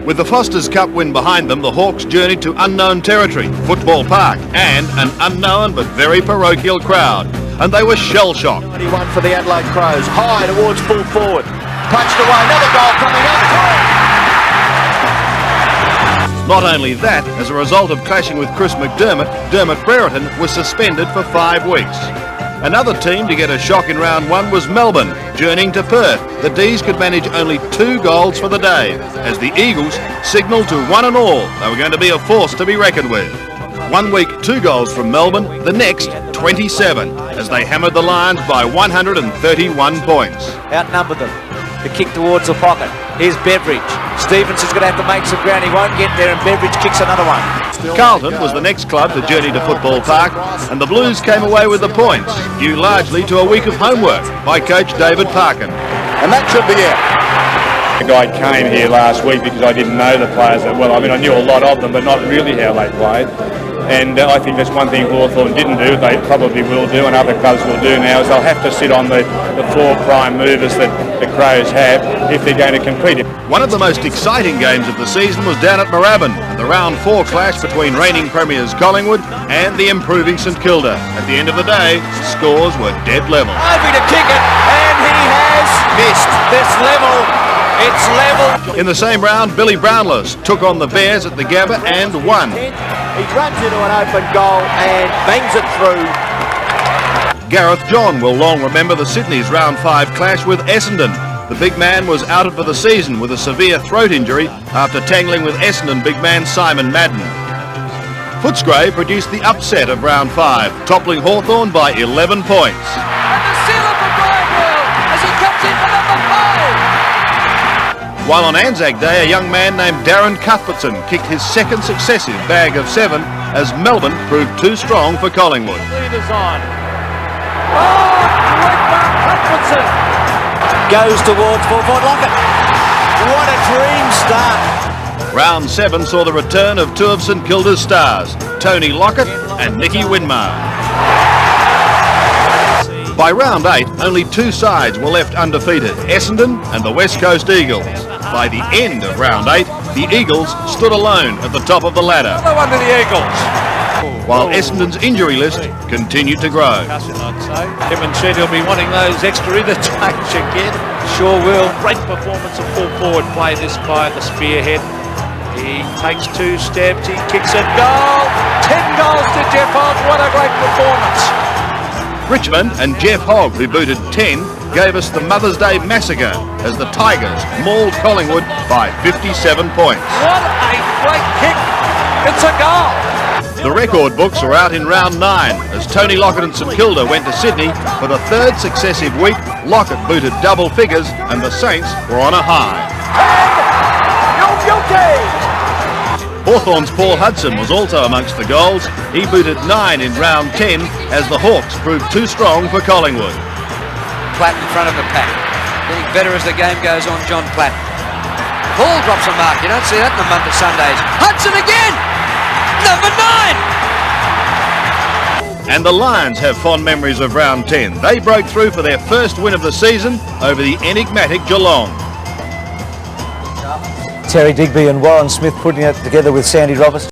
With the Foster's Cup win behind them, the Hawks journeyed to unknown territory, Football Park, and an unknown but very parochial crowd. And they were shell-shocked. 21 for the Adelaide Crows, high towards full forward. Punched away, another goal coming up. Not only that, as a result of clashing with Chris McDermott, Dermot Brereton was suspended for 5 weeks. Another team to get a shock in round 1 was Melbourne, journeying to Perth. The D's could manage only 2 goals for the day, as the Eagles signalled to one and all they were going to be a force to be reckoned with. 1 week, 2 goals from Melbourne, the next 27, as they hammered the Lions by 131 points. Outnumbered them. The kick towards the pocket. Here's Beveridge. Stevenson's going to have to make some ground. He won't get there, and Beveridge kicks another one. Carlton was the next club to journey to Football Park, and the Blues came away with the points, due largely to a week of homework by coach David Parkin. And that should be it. The guy came here last week because I didn't know the players that well. I mean, I knew a lot of them, but not really how they played. And I think that's one thing Hawthorn didn't do, they probably will do, and other clubs will do now, is they'll have to sit on the 4 prime movers that the Crows have if they're going to compete. One of the most exciting games of the season was down at Moorabbin, the round 4 clash between reigning premiers Collingwood and the improving St Kilda. At the end of the day, scores were dead level. Ivy to kick it, and he has missed this level. It's level. In the same round, Billy Brownless took on the Bears at the Gabba and won. He runs into an open goal and bangs it through. Gareth John will long remember the Sydney's round 5 clash with Essendon. The big man was out for the season with a severe throat injury after tangling with Essendon big man Simon Madden. Footscray produced the upset of round 5, toppling Hawthorn by 11 points. And the sealer for Brian Will as he comes in for number 5. While on Anzac Day, a young man named Darren Cuthbertson kicked his second successive bag of 7 as Melbourne proved too strong for Collingwood. Leaders on. Oh, great mark, Albertson. Goes towards full forward Lockett. What a dream start. Round 7 saw the return of 2 of St Kilda's stars, Tony Lockett and Nicky Winmar. By round 8, only 2 sides were left undefeated, Essendon and the West Coast Eagles. By the end of round 8, the Eagles stood alone at the top of the ladder. Another one to the Eagles. While Essendon's injury list continued to grow. I'd say. Kevin said he'll be wanting those extra interchange again. Sure will. Great performance of full forward play this by the spearhead. He takes 2 steps, he kicks it, goal! 10 goals to Jeff Hogg, what a great performance. Richmond and Jeff Hogg, who booted 10, gave us the Mother's Day massacre as the Tigers mauled Collingwood by 57 points. What a great kick! It's a goal! The record books are out in round 9 as Tony Lockett and St Kilda went to Sydney for the 3rd successive week. Lockett booted double figures and the Saints were on a high. Hawthorn's Paul Hudson was also amongst the goals. He booted 9 in round 10 as the Hawks proved too strong for Collingwood. Platt in front of the pack. Getting better as the game goes on, John Platt. Paul drops a mark. You don't see that in the month of Sundays. Hudson again! Number 9! And the Lions have fond memories of round 10. They broke through for their first win of the season over the enigmatic Geelong. Terry Digby and Warren Smith putting it together with Sandy Roberts.